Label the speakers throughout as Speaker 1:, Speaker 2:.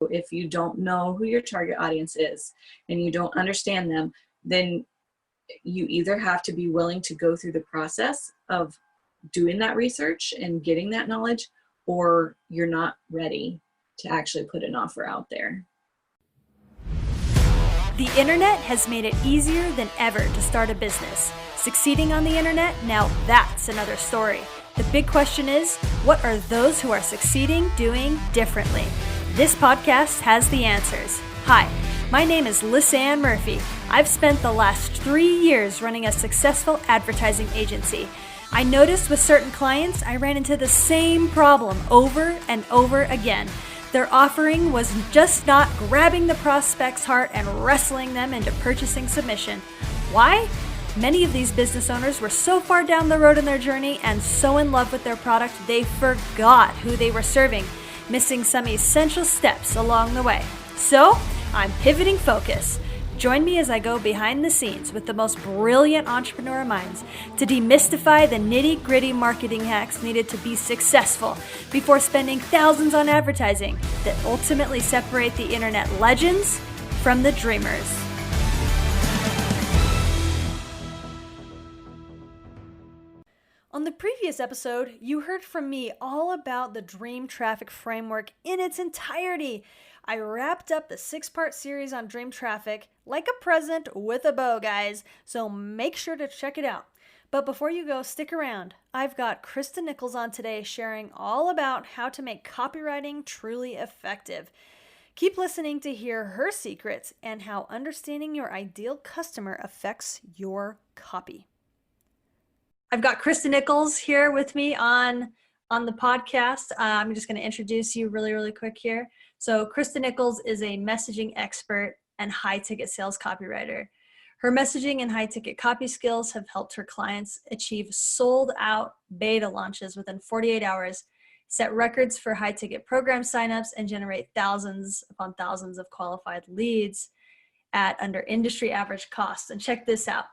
Speaker 1: if you don't know who your target audience is and you don't understand them, then you either have to be willing to go through the process of doing that research and getting that knowledge, or you're not ready to actually put an offer out there.
Speaker 2: The internet has made it easier than ever to start a business. Succeeding on the internet, now that's another story. The big question is, what are those who are succeeding doing differently? This podcast has the answers. Hi, my name is Lisanne Murphy. I've spent the last 3 years running a successful advertising agency. I noticed with certain clients, I ran into the same problem over and over again. Their offering was just not grabbing the prospect's heart and wrestling them into purchasing submission. Why? Many of these business owners were so far down the road in their journey and so in love with their product, they forgot who they were serving, missing some essential steps along the way. So, I'm pivoting focus. Join me as I go behind the scenes with the most brilliant entrepreneur minds to demystify the nitty-gritty marketing hacks needed to be successful before spending thousands on advertising that ultimately separate the internet legends from the dreamers. On the previous episode, you heard from me all about the Dream Traffic Framework in its entirety. I wrapped up the 6-part series on Dream Traffic like a present with a bow, guys, so make sure to check it out. But before you go, stick around. I've got Christa Nichols on today sharing all about how to make copywriting truly effective. Keep listening to hear her secrets and how understanding your ideal customer affects your copy. I've got Christa Nichols here with me on the podcast. I'm just going to introduce you really quick here. So Christa Nichols is a messaging expert and high-ticket sales copywriter. Her messaging and high-ticket copy skills have helped her clients achieve sold-out beta launches within 48 hours, set records for high-ticket program signups, and generate thousands upon thousands of qualified leads at under industry average costs. And check this out.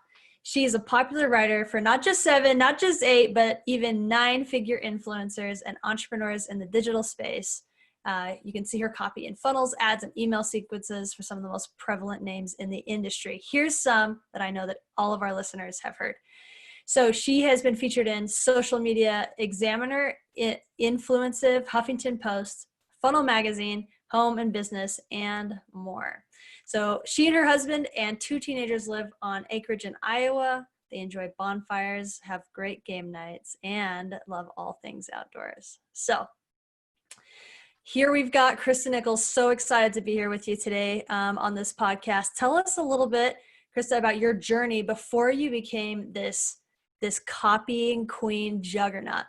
Speaker 2: She is a popular writer for not just 7, not just 8, but even 9-figure influencers and entrepreneurs in the digital space. You can see her copy in funnels, ads, and email sequences for some of the most prevalent names in the industry. Here's some that I know that all of our listeners have heard. So she has been featured in Social Media Examiner, Influencive, Huffington Post, Funnel Magazine, Home and Business, and more. So she and her husband and 2 teenagers live on acreage in Iowa. They enjoy bonfires, have great game nights, and love all things outdoors. So here we've got Christa Nichols. So excited to be here with you today on this podcast. Tell us a little bit, Christa, about your journey before you became this copying queen juggernaut.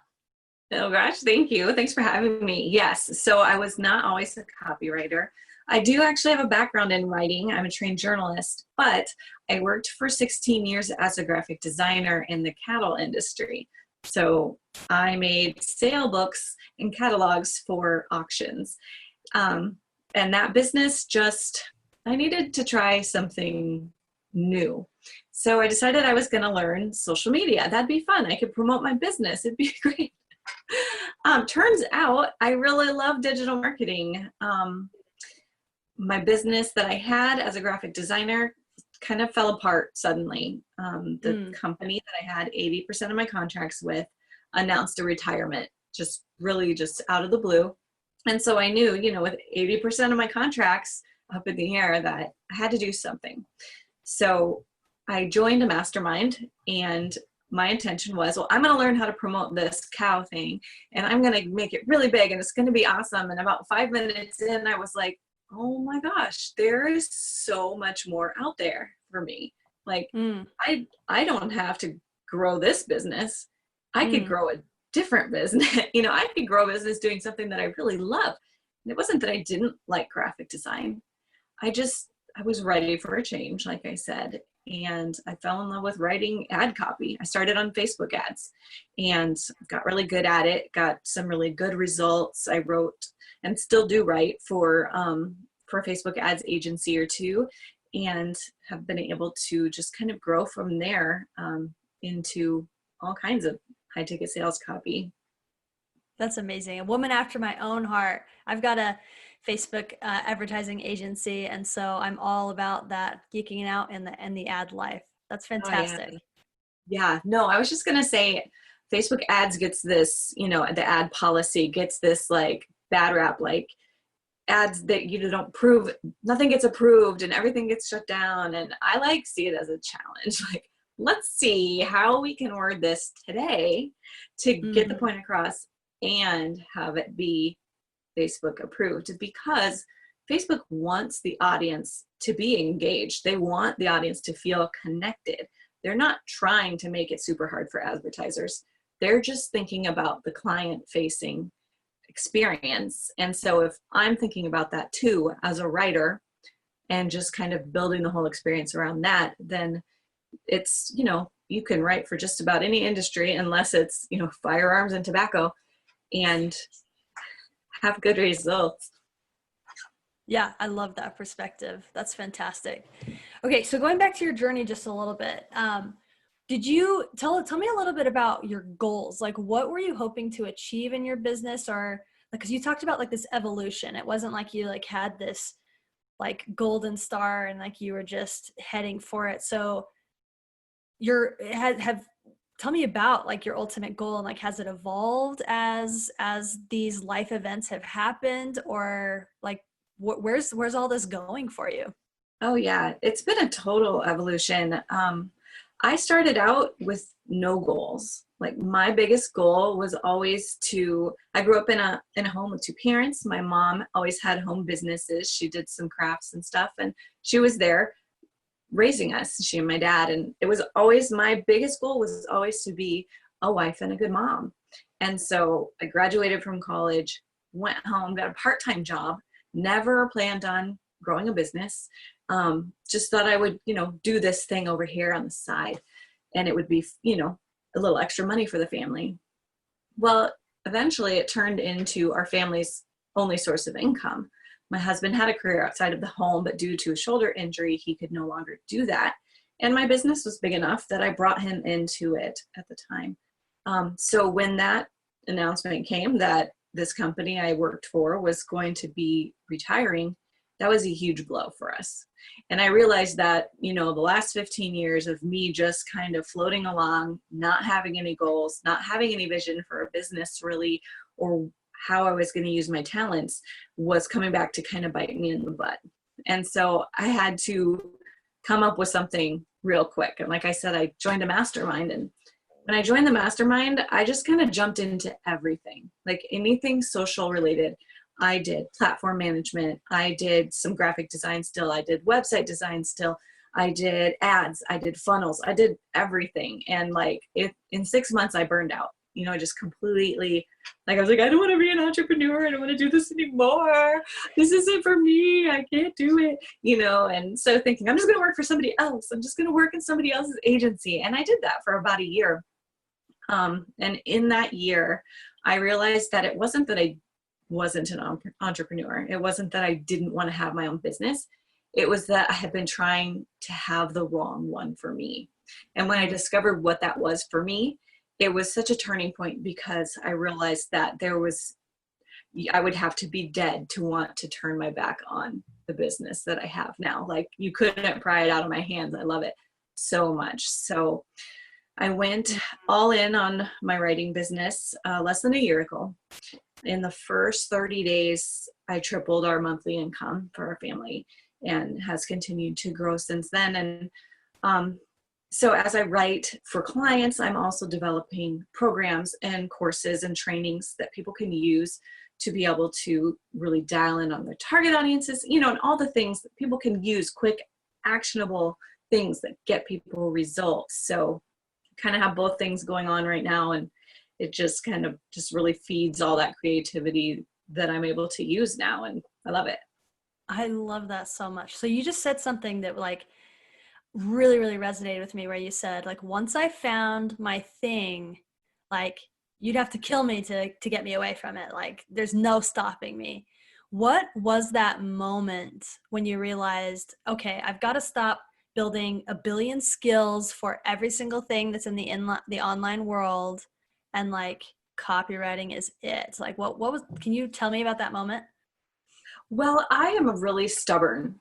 Speaker 1: Oh gosh, thank you. Thanks for having me. Yes, so I was not always a copywriter. I do actually have a background in writing. I'm a trained journalist, but I worked for 16 years as a graphic designer in the cattle industry. So I made sale books and catalogs for auctions. And that business I needed to try something new. So I decided I was going to learn social media. That'd be fun. I could promote my business. It'd be great. Turns out I really love digital marketing. My business that I had as a graphic designer kind of fell apart suddenly. The company that I had 80% of my contracts with announced a retirement, just out of the blue. And so I knew, with 80% of my contracts up in the air, that I had to do something. So I joined a mastermind, and my intention was, well, I'm going to learn how to promote this cow thing, and I'm going to make it really big, and it's going to be awesome. And about 5 minutes in, I was like, oh my gosh, there is so much more out there for me. Like, I don't have to grow this business. I could grow a different business. I could grow a business doing something that I really love. And it wasn't that I didn't like graphic design. I was ready for a change, like I said. And I fell in love with writing ad copy. I started on Facebook ads and got really good at it, got some really good results. I wrote and still do write for a Facebook ads agency or 2, and have been able to just kind of grow from there into all kinds of high ticket sales copy.
Speaker 2: That's amazing. A woman after my own heart. I've got a Facebook advertising agency. And so I'm all about that, geeking out in the ad life. That's
Speaker 1: Oh yeah.
Speaker 2: fantastic.
Speaker 1: Yeah. No, I was just going to say Facebook ads gets this, the ad policy gets this like bad rap, like ads that you don't prove, nothing gets approved and everything gets shut down. And I like see it as a challenge. Like, let's see how we can word this today to get the
Speaker 2: Mm-hmm.
Speaker 1: point across and have it be Facebook approved, because Facebook wants the audience to be engaged. They want the audience to feel connected. They're not trying to make it super hard for advertisers. They're just thinking about the client facing experience. And so if I'm thinking about that too as a writer and just kind of building the whole experience around that, then it's, you can write for just about any industry unless it's, firearms and tobacco, and have good results.
Speaker 2: Yeah, I love that perspective. That's fantastic. Okay, so going back to your journey just a little bit, did you tell me a little bit about your goals? Like, what were you hoping to achieve in your business, or because you talked about like this evolution? It wasn't like you like had this like golden star and like you were just heading for it. So tell me about like your ultimate goal, and like has it evolved as these life events have happened, or like where's all this going for you?
Speaker 1: Oh yeah, it's been a total evolution. I started out with no goals. Like my biggest goal was always I grew up in a home with two parents. My mom always had home businesses. She did some crafts and stuff, and she was there raising us, she and my dad. And it was always, my biggest goal was always to be a wife and a good mom. And so I graduated from college, went home, got a part-time job, never planned on growing a business. Just thought I would, do this thing over here on the side, and it would be, a little extra money for the family. Well, eventually it turned into our family's only source of income. My husband had a career outside of the home, but due to a shoulder injury, he could no longer do that. And my business was big enough that I brought him into it at the time. So when that announcement came that this company I worked for was going to be retiring, that was a huge blow for us. And I realized that, the last 15 years of me just kind of floating along, not having any goals, not having any vision for a business really, or how I was going to use my talents, was coming back to kind of bite me in the butt. And so I had to come up with something real quick. And like I said, I joined a mastermind, and when I joined the mastermind, I just kind of jumped into everything, like anything social related. I did platform management. I did some graphic design still. I did website design still. I did ads. I did funnels. I did everything. And like in 6 months, I burned out. Just completely, like, I was like, I don't want to be an entrepreneur. I don't want to do this anymore. This isn't for me. I can't do it, and so thinking, I'm just going to work for somebody else. I'm just going to work in somebody else's agency. And I did that for about a year. And in that year, I realized that it wasn't that I wasn't an entrepreneur. It wasn't that I didn't want to have my own business. It was that I had been trying to have the wrong one for me. And when I discovered what that was for me, it was such a turning point, because I realized that I would have to be dead to want to turn my back on the business that I have now. Like, you couldn't pry it out of my hands. I love it so much. So I went all in on my writing business less than a year ago. In the first 30 days, I tripled our monthly income for our family, and has continued to grow since then. And so as I write for clients, I'm also developing programs and courses and trainings that people can use to be able to really dial in on their target audiences, and all the things that people can use, quick, actionable things that get people results. So kind of have both things going on right now, and it just kind of just really feeds all that creativity that I'm able to use now, and I love it.
Speaker 2: I love that so much. So you just said something that like really, really resonated with me, where you said, like, once I found my thing, like, you'd have to kill me to get me away from it. Like, there's no stopping me. What was that moment when you realized, okay, I've got to stop building a billion skills for every single thing that's in the online world, and like copywriting is it? Like, what was, can you tell me about that moment?
Speaker 1: Well, I am a really stubborn,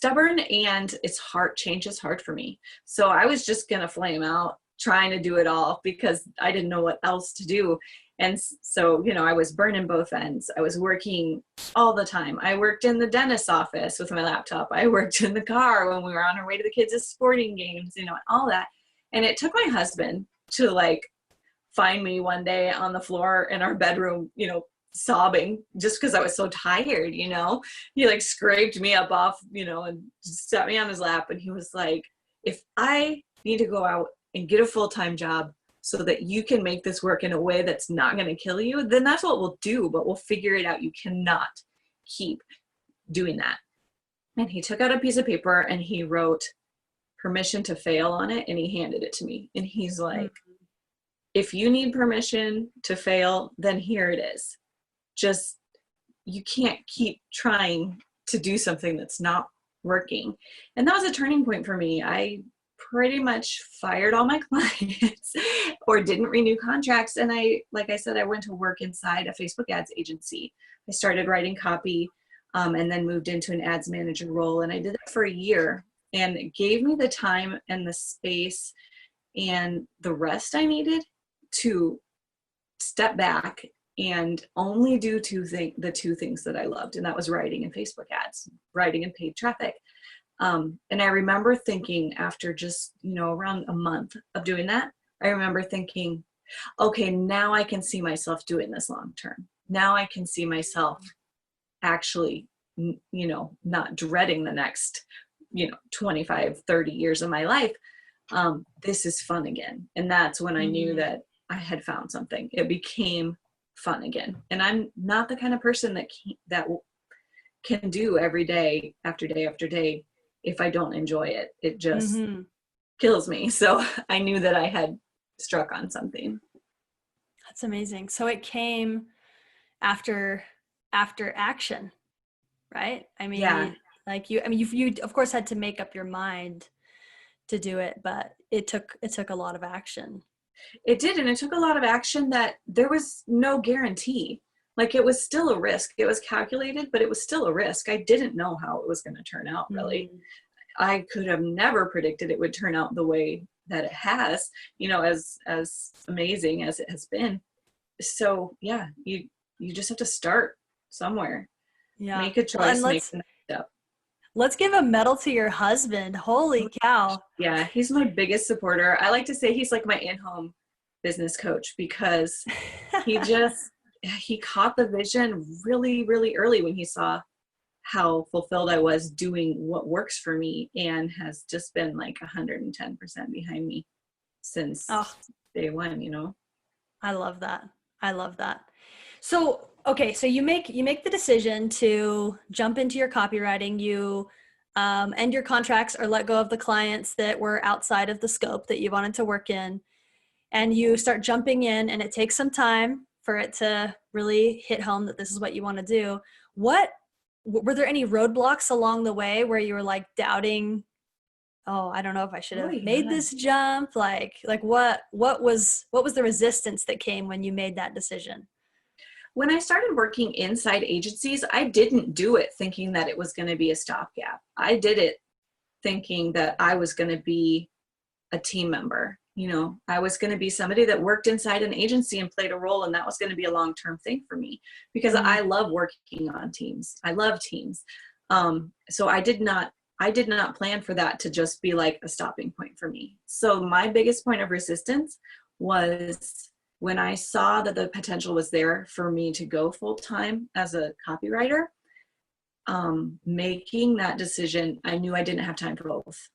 Speaker 1: and it's hard. Change is hard for me. So I was just going to flame out trying to do it all because I didn't know what else to do. And so, I was burning both ends. I was working all the time. I worked in the dentist's office with my laptop. I worked in the car when we were on our way to the kids' sporting games, all that. And it took my husband to like find me one day on the floor in our bedroom, sobbing just because I was so tired, He like scraped me up off, and just sat me on his lap. And he was like, if I need to go out and get a full-time job so that you can make this work in a way that's not going to kill you, then that's what we'll do, but we'll figure it out. You cannot keep doing that. And he took out a piece of paper and he wrote permission to fail on it, and he handed it to me. And he's like, if you need permission to fail, then here it is. Just, you can't keep trying to do something that's not working. And that was a turning point for me. I pretty much fired all my clients or didn't renew contracts. And like I said, I went to work inside a Facebook ads agency. I started writing copy and then moved into an ads manager role. And I did that for a year, and it gave me the time and the space and the rest I needed to step back and only do the two things that I loved. And that was writing and Facebook ads, writing and paid traffic. And I remember thinking after just, around a month of doing that, I remember thinking, okay, now I can see myself doing this long term. Now I can see myself actually, not dreading the next, 25, 30 years of my life. This is fun again. And that's when I knew that I had found something. It became fun again. And I'm not the kind of person that can do every day after day after day if I don't enjoy it. It just kills me. So I knew that I had struck on something.
Speaker 2: That's amazing. So it came after action, right? I mean,
Speaker 1: yeah.
Speaker 2: Like you of course had to make up your mind to do it, but it took a lot of action.
Speaker 1: It did. And it took a lot of action that there was no guarantee. Like, it was still a risk. It was calculated, but it was still a risk. I didn't know how it was going to turn out, really. I could have never predicted it would turn out the way that it has, as amazing as it has been. So yeah, you just have to start somewhere.
Speaker 2: Yeah.
Speaker 1: Make a choice, make the next step.
Speaker 2: Let's give a medal to your husband. Holy cow.
Speaker 1: Yeah, he's my biggest supporter. I like to say he's like my in-home business coach, because he caught the vision really, really early when he saw how fulfilled I was doing what works for me, and has just been like 110% behind me since day one,
Speaker 2: I love that. So, okay. So you make the decision to jump into your copywriting. You end your contracts or let go of the clients that were outside of the scope that you wanted to work in, and you start jumping in, and it takes some time for it to really hit home that this is what you want to do. Were there any roadblocks along the way where you were like doubting, oh, I don't know if I should have made this jump? Like what was the resistance that came when you made that decision?
Speaker 1: When I started working inside agencies, I didn't do it thinking that it was going to be a stopgap. I did it thinking that I was going to be a team member. I was going to be somebody that worked inside an agency and played a role, and that was going to be a long-term thing for me, because I love working on teams. I love teams. So I did not plan for that to just be like a stopping point for me. So my biggest point of resistance was when I saw that the potential was there for me to go full-time as a copywriter. Making that decision, I knew I didn't have time for both.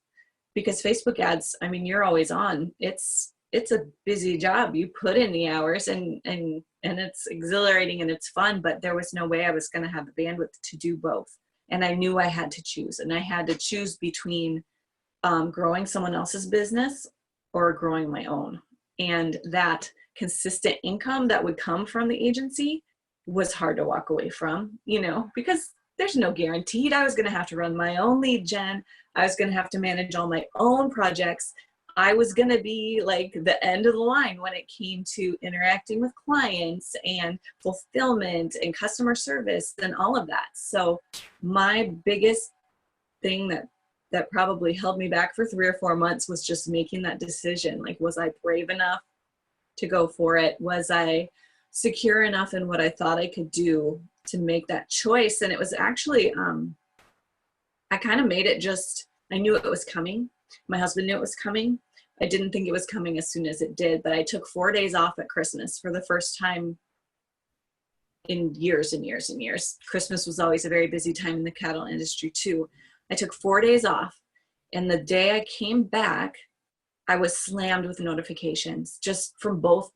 Speaker 1: Because Facebook ads, I mean, you're always on. It's a busy job. You put in the hours, and it's exhilarating and it's fun, but there was no way I was going to have the bandwidth to do both. And I knew I had to choose, and I had to choose between growing someone else's business or growing my own. And that consistent income that would come from the agency was hard to walk away from, because there's no guaranteed. I was going to have to run my own lead gen. I was going to have to manage all my own projects. I was going to be like the end of the line when it came to interacting with clients and fulfillment and customer service and all of that. So my biggest thing that probably held me back for 3 or 4 months was just making that decision. Like, was I brave enough to go for it? Was I secure enough in what I thought I could do to make that choice? And it was actually, I kind of made it just, I knew it was coming. My husband knew it was coming. I didn't think it was coming as soon as it did, but I took 4 days off at Christmas for the first time in years and years and years. Christmas was always a very busy time in the cattle industry too. I took 4 days off, and the day I came back, I was slammed with notifications just from both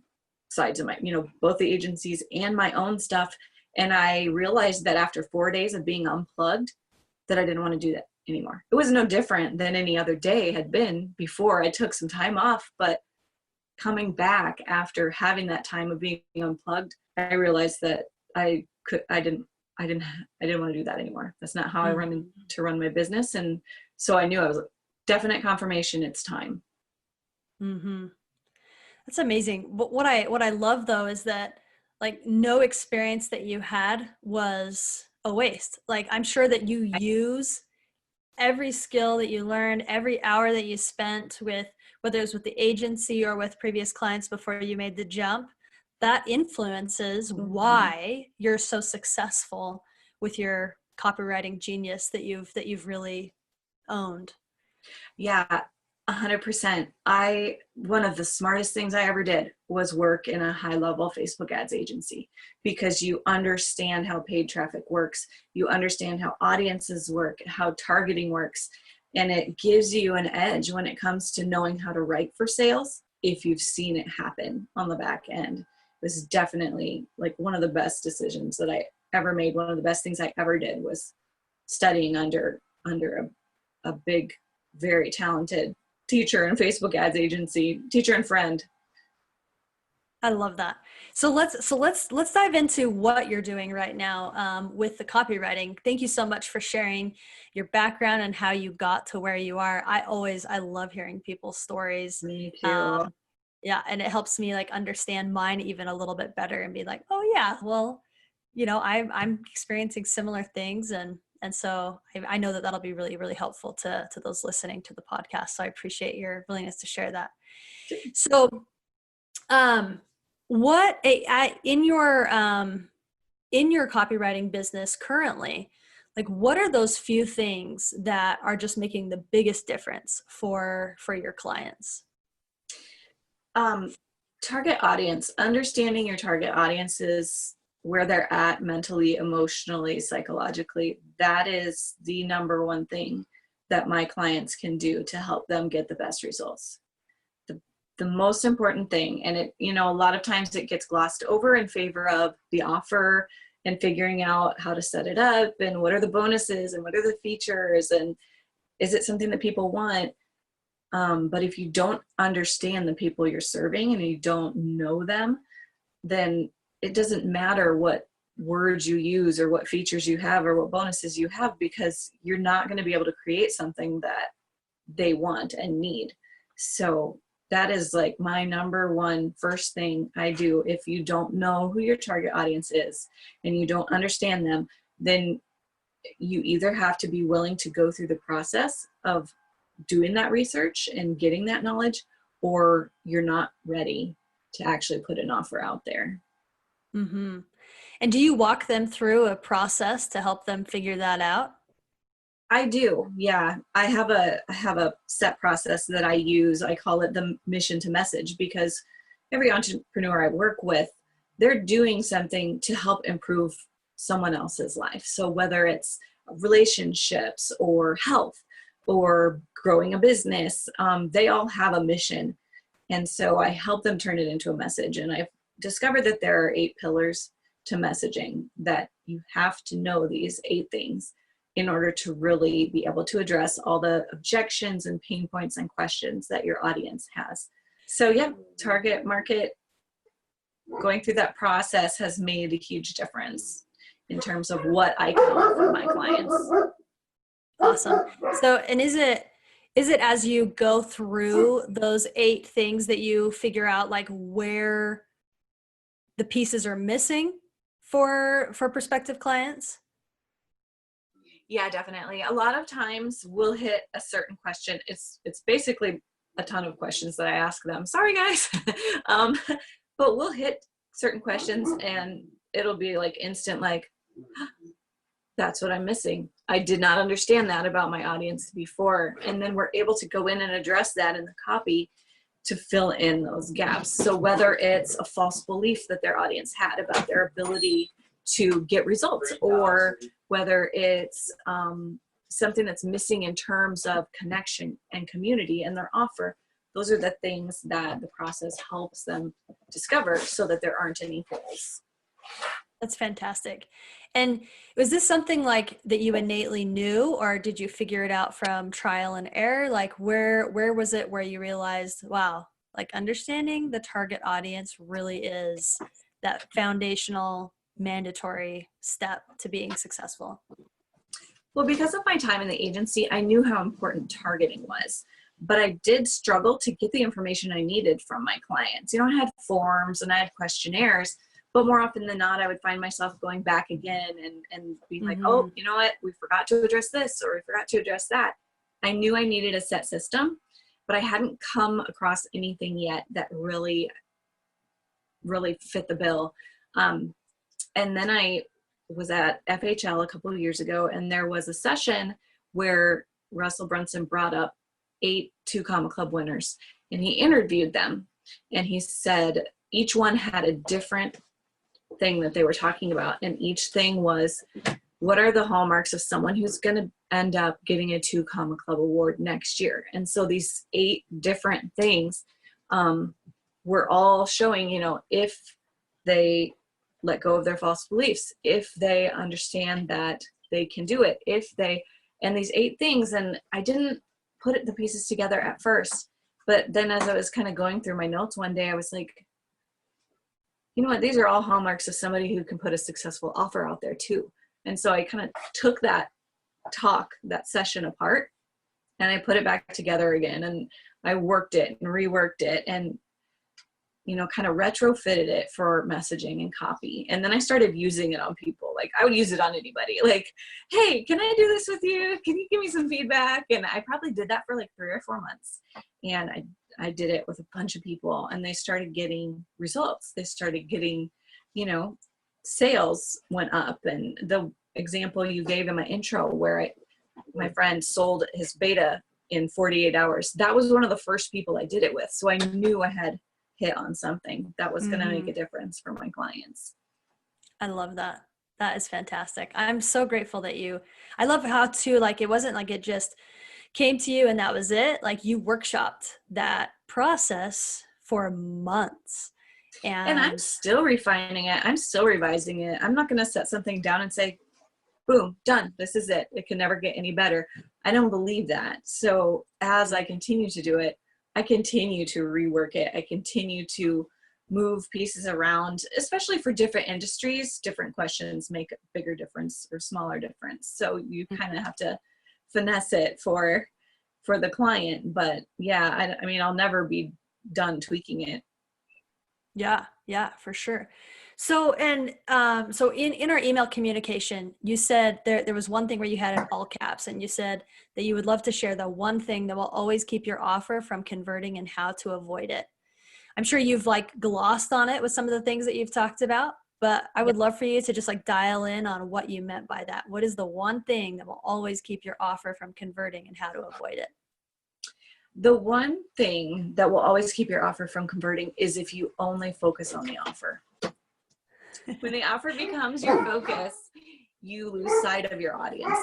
Speaker 1: sides of my, both the agencies and my own stuff. And I realized that after 4 days of being unplugged, that I didn't want to do that anymore. It was no different than any other day had been before I took some time off, but coming back after having that time of being unplugged, I realized that I didn't want to do that anymore. That's not how I run my business. And so I knew I was definite confirmation it's time.
Speaker 2: Mm-hmm. That's amazing. What I love though is that like no experience that you had was a waste. Like I'm sure that you use every skill that you learned, every hour that you spent with, whether it was with the agency or with previous clients before you made the jump, that influences why you're so successful with your copywriting genius that you've really owned.
Speaker 1: Yeah, 100%. One of the smartest things I ever did was work in a high-level Facebook ads agency, because you understand how paid traffic works. You understand how audiences work, how targeting works, and it gives you an edge when it comes to knowing how to write for sales if you've seen it happen on the back end. It was definitely like one of the best decisions that I ever made. One of the best things I ever did was studying under a big, very talented teacher and Facebook ads agency, teacher and friend.
Speaker 2: I love that. So let's dive into what you're doing right now with the copywriting. Thank you so much for sharing your background and how you got to where you are. I love hearing people's stories.
Speaker 1: Me too.
Speaker 2: Yeah, and it helps me like understand mine even a little bit better and be like, oh yeah, well, I'm experiencing similar things, and so I know that that'll be really, really helpful to those listening to the podcast. So I appreciate your willingness to share that. So, in your copywriting business currently, like what are those few things that are just making the biggest difference for your clients?
Speaker 1: Target audience, understanding your target audiences, where they're at mentally, emotionally, psychologically. That is the number one thing that my clients can do to help them get the best results. The most important thing, and it, a lot of times it gets glossed over in favor of the offer and figuring out how to set it up and what are the bonuses and what are the features and is it something that people want? But if you don't understand the people you're serving and you don't know them, then it doesn't matter what words you use or what features you have or what bonuses you have, because you're not going to be able to create something that they want and need. So that is like my number one first thing I do. If you don't know who your target audience is and you don't understand them, then you either have to be willing to go through the process of doing that research and getting that knowledge, or you're not ready to actually put an offer out there.
Speaker 2: Mm-hmm. And do you walk them through a process to help them figure that out?
Speaker 1: I do. Yeah. I have a set process that I use. I call it the mission to message, because every entrepreneur I work with, they're doing something to help improve someone else's life. So whether it's relationships or health or growing a business, they all have a mission. And so I help them turn it into a message. And I've discovered that there are 8 pillars to messaging, that you have to know these 8 things in order to really be able to address all the objections and pain points and questions that your audience has. So yeah, target market, going through that process has made a huge difference in terms of what I can offer my clients.
Speaker 2: Awesome. So, and is Is it as you go through those 8 things that you figure out like where the pieces are missing for prospective clients?
Speaker 1: Yeah, definitely. A lot of times we'll hit a certain question. It's basically a ton of questions that I ask them. Sorry, guys. um, but we'll hit certain questions and it'll be like instant, like, that's what I'm missing. I did not understand that about my audience before. And then we're able to go in and address that in the copy to fill in those gaps. So whether it's a false belief that their audience had about their ability to get results, or whether it's something that's missing in terms of connection and community in their offer, those are the things that the process helps them discover so that there aren't any holes.
Speaker 2: That's fantastic. And was this something like that you innately knew, or did you figure it out from trial and error? Like where was it where you realized, wow, like understanding the target audience really is that foundational mandatory step to being successful?
Speaker 1: Well, because of my time in the agency, I knew how important targeting was, but I did struggle to get the information I needed from my clients. You know, I had forms and I had questionnaires, but more often than not, I would find myself going back again and being like, oh, you know what? We forgot to address this, or we forgot to address that. I knew I needed a set system, but I hadn't come across anything yet that really fit the bill. And then I was at FHL a couple of years ago, and there was a session where Russell Brunson brought up 8 2 Comma Club winners, and he interviewed them, and he said each one had a different thing that they were talking about, and each thing was, what are the hallmarks of someone who's going to end up getting a 2 Comma Club award next year? And so these 8 different things were all showing, you know, if they let go of their false beliefs, if they understand that they can do it, and these 8 things. And I didn't put the pieces together at first, but then as I was kind of going through my notes one day, I was like, you know what, these are all hallmarks of somebody who can put a successful offer out there too. And so I kind of took that session apart, and I put it back together again, and I worked it and reworked it, and you know, kind of retrofitted it for messaging and copy. And then I started using it on people. Like I would use it on anybody. Like, hey, can I do this with you? Can you give me some feedback? And I probably did that for like 3 or 4 months. And I did it with a bunch of people, and they started getting results. They started getting, you know, sales went up. And the example you gave in my intro where my friend sold his beta in 48 hours, that was one of the first people I did it with. So I knew I had hit on something that was going to make a difference for my clients.
Speaker 2: I love that. That is fantastic. I'm so grateful that I love how to, like, it wasn't like it just came to you and that was it. Like you workshopped that process for months. And
Speaker 1: I'm still refining it. I'm still revising it. I'm not going to set something down and say, boom, done. This is it. It can never get any better. I don't believe that. So as I continue to do it, I continue to rework it. I continue to move pieces around, especially for different industries. Different questions make a bigger difference or smaller difference. So you kind of have to finesse it for the client. But yeah, I mean, I'll never be done tweaking it.
Speaker 2: Yeah, for sure. So, and so in our email communication, you said there was one thing where you had in all caps, and you said that you would love to share the one thing that will always keep your offer from converting and how to avoid it. I'm sure you've like glossed on it with some of the things that you've talked about, but I would love for you to just like dial in on what you meant by that. What is the one thing that will always keep your offer from converting and how to avoid it?
Speaker 1: The one thing that will always keep your offer from converting is if you only focus on the offer. When the offer becomes your focus, you lose sight of your audience,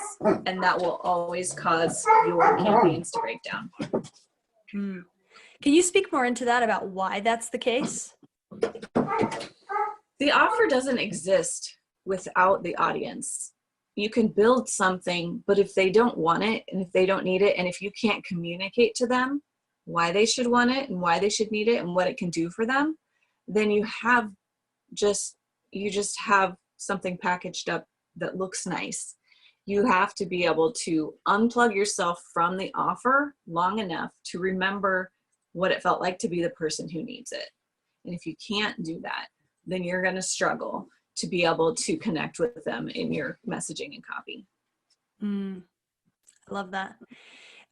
Speaker 1: and that will always cause your campaigns to break down.
Speaker 2: Can you speak more into that about why that's the case?
Speaker 1: The offer doesn't exist without the audience. You can build something, but if they don't want it and if they don't need it, and if you can't communicate to them why they should want it and why they should need it and what it can do for them, then you just have something packaged up that looks nice. you have to be able to unplug yourself from the offer long enough to remember what it felt like to be the person who needs it. And if you can't do that, then you're going to struggle to be able to connect with them in your messaging and copy.
Speaker 2: I love that.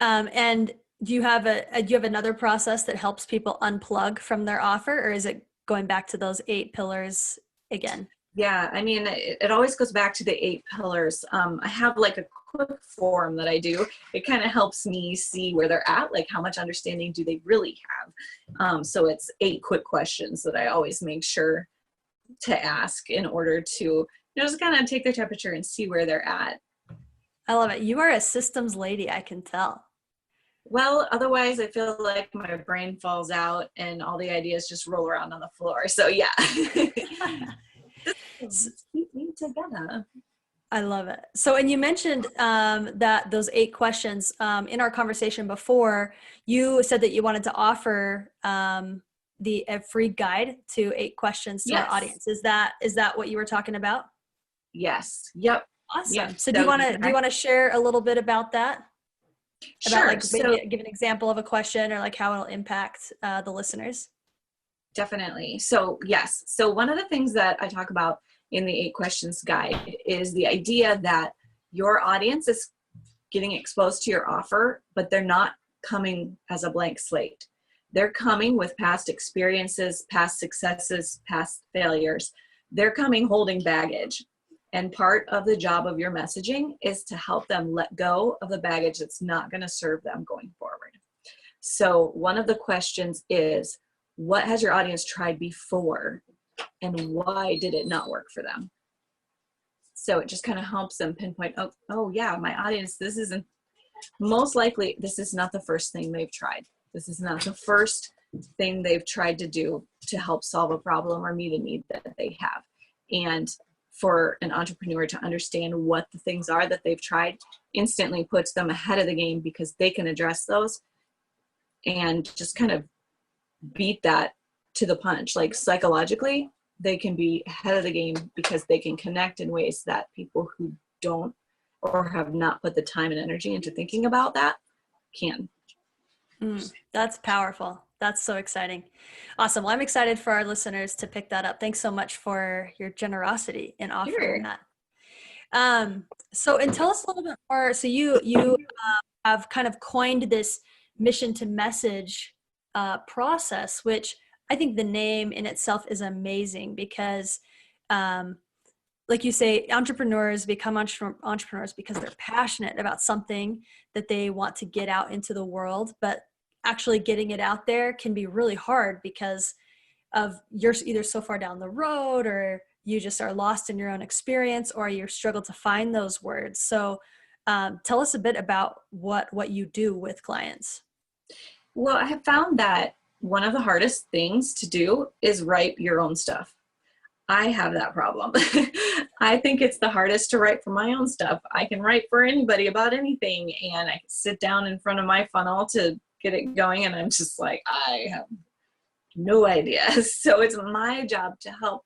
Speaker 2: And do you have another process that helps people unplug from their offer, or is it going back to those 8 pillars again?
Speaker 1: Yeah, I mean, it always goes back to the 8 pillars. I have like a quick form that I do. It kind of helps me see where they're at, like how much understanding do they really have. So it's 8 quick questions that I always make sure to ask in order to just kind of take their temperature and see where they're at.
Speaker 2: I love it. You are a systems lady, I can tell.
Speaker 1: Well, otherwise I feel like my brain falls out and all the ideas just roll around on the floor. So yeah. Keep me together.
Speaker 2: I love it. So, and you mentioned that those 8 questions in our conversation before, you said that you wanted to offer a free guide to 8 questions to our audience. Is that what you were talking about?
Speaker 1: Yes. Yep.
Speaker 2: Awesome.
Speaker 1: Yep.
Speaker 2: So do you want to share a little bit about that?
Speaker 1: Sure.
Speaker 2: About maybe give an example of a question or like how it'll impact the listeners.
Speaker 1: Definitely. So yes. So one of the things that I talk about in the 8 questions guide is the idea that your audience is getting exposed to your offer, but they're not coming as a blank slate. They're coming with past experiences, past successes, past failures. They're coming holding baggage. And part of the job of your messaging is to help them let go of the baggage that's not going to serve them going forward. So one of the questions is, what has your audience tried before and why did it not work for them? So it just kind of helps them pinpoint, oh yeah, my audience, this is not the first thing they've tried. This is not the first thing they've tried to do to help solve a problem or meet a need that they have. And for an entrepreneur to understand what the things are that they've tried instantly puts them ahead of the game, because they can address those and just kind of beat that to the punch. Like psychologically, they can be ahead of the game because they can connect in ways that people who don't or have not put the time and energy into thinking about that can.
Speaker 2: That's powerful. That's so exciting. Awesome. Well, I'm excited for our listeners to pick that up. Thanks so much for your generosity in offering that. And tell us a little bit more. So you have kind of coined this mission to message process, which I think the name in itself is amazing because, like you say, entrepreneurs become entrepreneurs because they're passionate about something that they want to get out into the world, but actually getting it out there can be really hard because of you're either so far down the road or you just are lost in your own experience or you struggle to find those words. So tell us a bit about what you do with clients.
Speaker 1: Well, I have found that one of the hardest things to do is write your own stuff. I have that problem. I think it's the hardest to write for my own stuff. I can write for anybody about anything, and I can sit down in front of my funnel to get it going, and I'm just like, I have no idea. So it's my job to help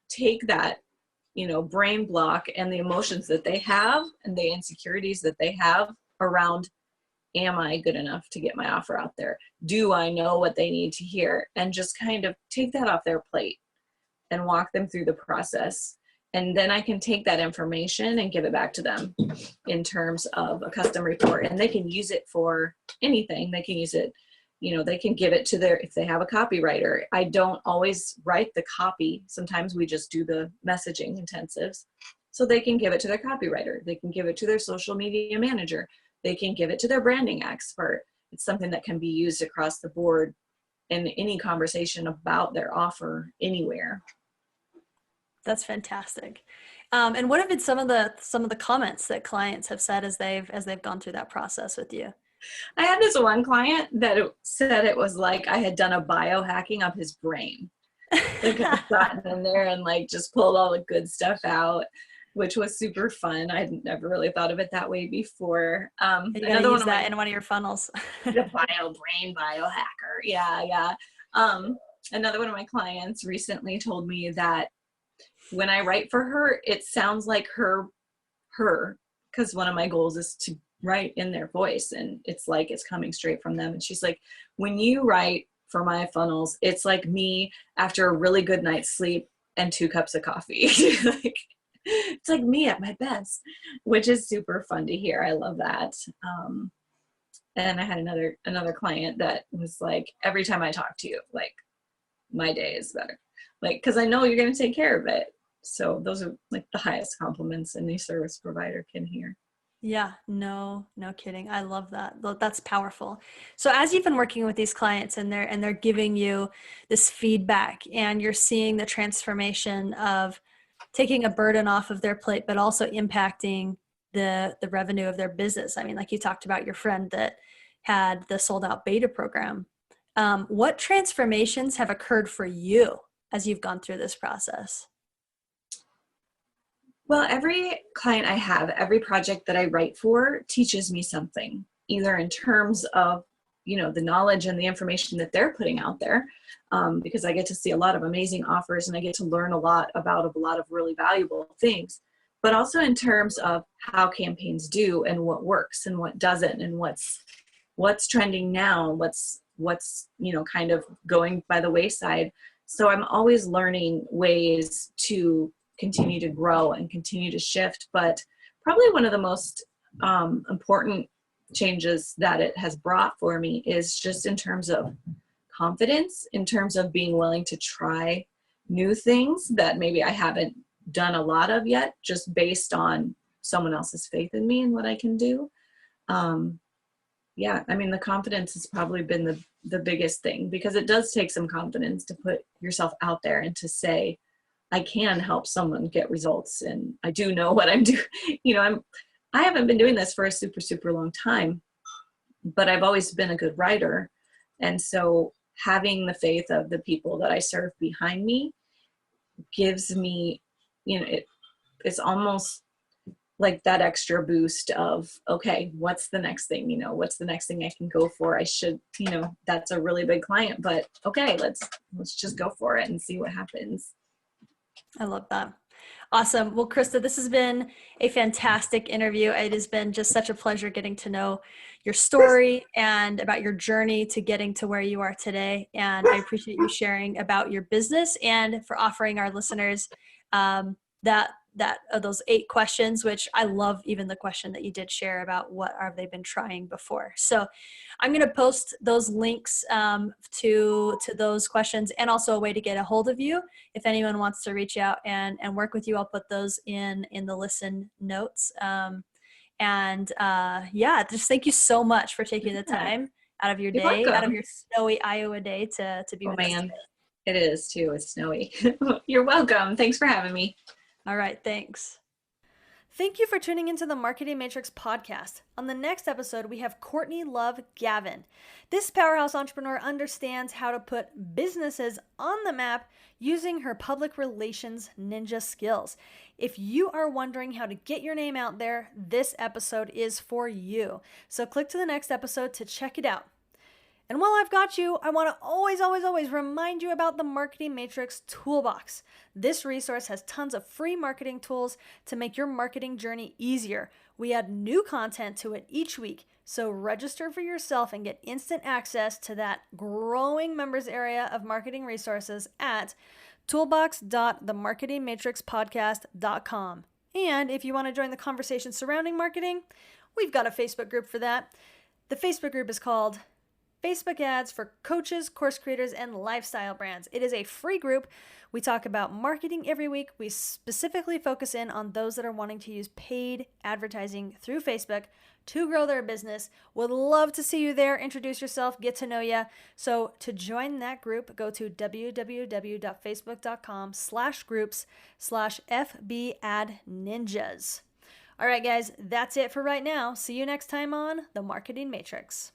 Speaker 1: take that, brain block and the emotions that they have and the insecurities that they have around, am I good enough to get my offer out there? Do I know what they need to hear? And just kind of take that off their plate and walk them through the process. And then I can take that information and give it back to them in terms of a custom report. And they can use it for anything. They can use it, they can give it to if they have a copywriter. I don't always write the copy. Sometimes we just do the messaging intensives. So they can give it to their copywriter. They can give it to their social media manager. They can give it to their branding expert. It's something that can be used across the board in any conversation about their offer anywhere.
Speaker 2: That's fantastic. And what have been some of the comments that clients have said as they've gone through that process with you?
Speaker 1: I had this one client that said it was like I had done a biohacking of his brain. Like I sat in there and just pulled all the good stuff out, which was super fun. I'd never really thought of it that way before.
Speaker 2: You gotta use that in one of your funnels.
Speaker 1: The brain biohacker. Yeah. Another one of my clients recently told me that when I write for her, it sounds like her because one of my goals is to write in their voice, and it's like it's coming straight from them. And she's like, when you write for my funnels, it's like me after a really good night's sleep and 2 cups of coffee. Like, it's like me at my best, which is super fun to hear. I love that. And I had another client that was like, every time I talk to you, like, my day is better. Like, because I know you're going to take care of it. So those are like the highest compliments any service provider can hear.
Speaker 2: Yeah, no kidding. I love that. That's powerful. So as you've been working with these clients and they're giving you this feedback and you're seeing the transformation of taking a burden off of their plate, but also impacting the revenue of their business. I mean, like you talked about your friend that had the sold out beta program. What transformations have occurred for you as you've gone through this process?
Speaker 1: Well, every client I have, every project that I write for teaches me something, either in terms of, the knowledge and the information that they're putting out there, because I get to see a lot of amazing offers and I get to learn a lot about a lot of really valuable things, but also in terms of how campaigns do and what works and what doesn't, and what's trending now, what's kind of going by the wayside. So I'm always learning ways to continue to grow and continue to shift. But probably one of the most important changes that it has brought for me is just in terms of confidence, in terms of being willing to try new things that maybe I haven't done a lot of yet, just based on someone else's faith in me and what I can do. Yeah, I mean, the confidence has probably been the biggest thing, because it does take some confidence to put yourself out there and to say, I can help someone get results, and I do know what I'm doing. I haven't been doing this for a super, super long time, but I've always been a good writer. And so having the faith of the people that I serve behind me gives me, it's almost like that extra boost of, okay, what's the next thing? What's the next thing I can go for? I should, that's a really big client, but okay, let's just go for it and see what happens.
Speaker 2: I love that. Awesome. Well, Christa, this has been a fantastic interview. It has been just such a pleasure getting to know your story and about your journey to getting to where you are today. And I appreciate you sharing about your business and for offering our listeners those 8 questions, which I love even the question that you did share about what have they been trying before. So I'm going to post those links to those questions, and also a way to get a hold of you. If anyone wants to reach out and work with you, I'll put those in the listen notes. Just thank you so much for taking the time out of your day, out of your snowy Iowa day to be with us today.
Speaker 1: It is too. It's snowy. You're welcome. Thanks for having me.
Speaker 2: All right. Thanks. Thank you for tuning into the Marketing Matrix podcast. On the next episode, we have Courtney Love Gavin. This powerhouse entrepreneur understands how to put businesses on the map using her public relations ninja skills. If you are wondering how to get your name out there, this episode is for you. So click to the next episode to check it out. And while I've got you, I want to always remind you about the Marketing Matrix Toolbox. This resource has tons of free marketing tools to make your marketing journey easier. We add new content to it each week, so register for yourself and get instant access to that growing members area of marketing resources at toolbox.themarketingmatrixpodcast.com. And if you want to join the conversation surrounding marketing, we've got a Facebook group for that. The Facebook group is called Facebook Ads for Coaches, Course Creators, and Lifestyle Brands. It is a free group. We talk about marketing every week. We specifically focus in on those that are wanting to use paid advertising through Facebook to grow their business. Would love to see you there. Introduce yourself, get to know you. So to join that group, go to www.facebook.com/groups/FBAdNinjas. All right, guys, that's it for right now. See you next time on The Marketing Matrix.